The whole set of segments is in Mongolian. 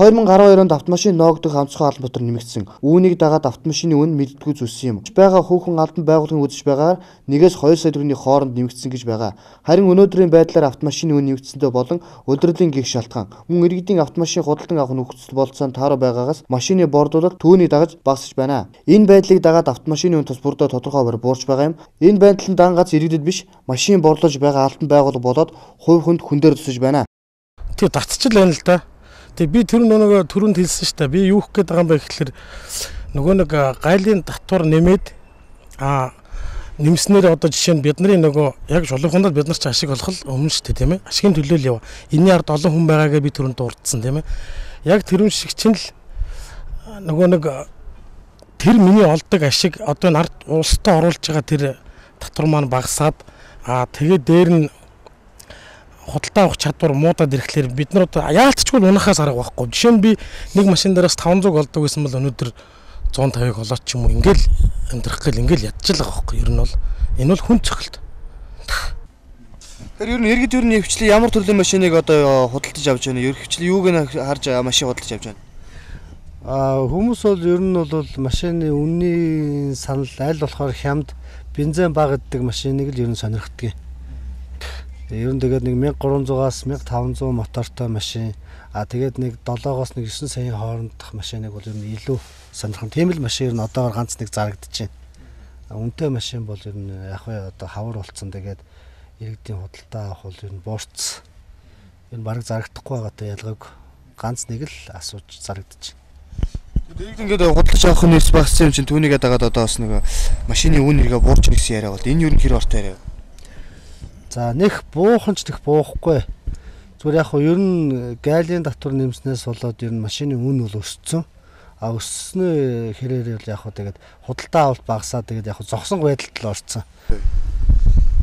2012 онд автомашин ноогдох онцгой албатар нэмэгдсэн. Үүнийг дагаад автомашины үн мэддэггүй зүйлсэн юм. Бага хүүхэн албан байгууллагын үзэж байгаагаар 1-2 сая төгрөгийн хооронд нэмэгдсэн гэж байгаа. Харин өнөөдрийн байдлаар автомашины үн нэмэгдсэндээ болон удирдлын гих шалтгаан мөн иргэдийн автомашин худалдан авах нөхцөл болцоонд тааруу байгаагаас машины бордуулалт түүнийг дагаж багасж байна. Энэ байдлыг дагаад автомашины үн тус бүрдээ тодорхойгоор буурч байгаа юм. Энэ байдлын дан гац иргэдэд биш машин борлуулж байгаа албан байгууллага болоод хувь хүнд хүн дээр тусаж байна. Тэг татчихл байна л да. Тэг би тэр нөгөө түрүүнд хэлсэн шүү дээ. Би юу гэх гээд байгаа юм бэ гэхэлэр нөгөө нэг гайлын татвар нэмээд нэмснээр одоо жишээ нь бидний нөгөө яг шулуухандаа бид нар ч ашиг олох өмнө шүү дээ тийм ээ. Ашигын төлөөл яв. Энийн ард олон хүн байгаагээ би түрүүнд дурдсан тийм ээ. Яг тэрүүн шиг чинь л нөгөө нэг тэр миний олдог ашиг одоо нарт улстай оруулж байгаа тэр татвар маань багасаад тэгээд дээр нь худалдаа авах чадвар муудаад ирэхлээр бид нар одоо яалтчгүй унахаас арга байхгүй. Жишээ нь би нэг машин дээрээс 500 олдог гэсэн бол өнөөдөр 150-ыг олоод ч юм уу ингээл амьдрах гэл ингээл ядчихлаа байхгүй. Ер нь бол энэ бол хүн цохилт. Тэр ер нь иргэд хөвчлээ ямар төрлийн машиныг одоо худалдаж авч байна? Хөвчлээ юуг нь харж машин худалдаж авч байна? Хүмүүс бол ер нь бол машины үнийн санал аль болохоор хямд бензин багаддаг машиныг л ер нь сонирхдаг. Ер нь тэгээд нэг 1300-аас 1500 мотортой машин тэгээд нэг 7-оос 9 саяын хоорондох машиныг бол ер нь илүү сонирхон. Тийм л машин ер нь одоогоор ганц нэг зарагдаж байна. Үнэтэй машин бол ер нь яг одоо хавар болцсон. Тэгээд иргэдийн худалдаа авах бол ер нь буурцсан. Ер нь бараг зарагдахгүй байгаатай ялгааг ганц нэг л асууж зарагдаж байна. Иргэд ингээд худалдаж авах нэрс багссан юм чинь түүнийгээ дагаад одоо бас нэг машины үн нэргээ буурч гэсэн яриа бол энэ ер нь хэр ортой яриа. За нэх бууханч тех буухгүй. Зүгээр яг хөө ер нь гайлын татвар нэмснээс болоод ер нь машины үн бол өссөн. Өсснөө хэрээр яг хөө тэгээд худалдаа авалт багасаад тэгээд яг хөө зогсон байдалд л орцсон.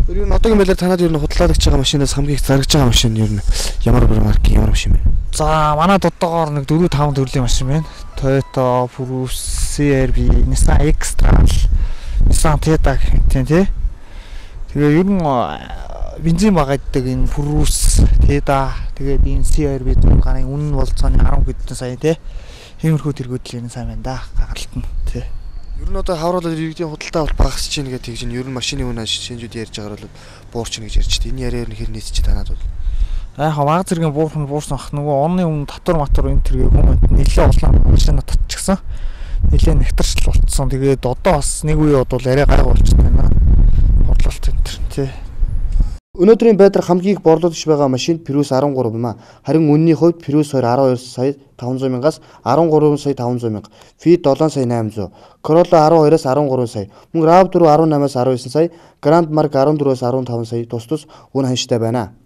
Ер нь одоогийн байдлаар танад ер нь худалдаалж байгаа машинаас хамгийн их зарагж байгаа машин ер нь ямар маркийн ямар машин бэ? За манад одоогоор нэг 4-5 төрлийн машин байна. Toyota, Prius, CR-V, Nissan X-Trail, Nissan Theta гэх юм тий. Тэгээ ер нь бензин багаддаг энэ Prius, Theta тэгээд энэ CR-V гарын үнэн болцооны 10 хэдэн сая тий. Иймэрхүү тэргүүдлийг сайн байна да. Гагалт нь тий. Ер нь одоо хавруулаад иргэдийн худалдаа авалт багасч чинь гэдэг чинь ер нь машины үнэ шинжүүд ярьж байгаа бол буурч гэж ярьж байна. Энэ яриа ер нь хэр нийцэж танаад бол. Яг баг зэргийн буурсан ах нөгөө онны өмнө татвар энэ төргээ хүмүүст нэлээд улаан машина татчихсан. Нэлээд нэгтэрч болцсон. Тэгээд одоо бас нэг үе бодвол арай гайг болчихсон байна. Борлуулалт энэ төр тий. Өнөөдрийн байдлаар хамгийн их борлуулж байгаа машин Prius 13 юм а. Харин үнэний хувьд Prius 12 сая 500 мянгаас 13 сая 500 мянга, Fit 7 сая 800, Corolla 12-аас 13 сая, мөн RAV4 18-аас 19 сая, Grand Mark 14-аас 15 сая тус үн ханштай байна.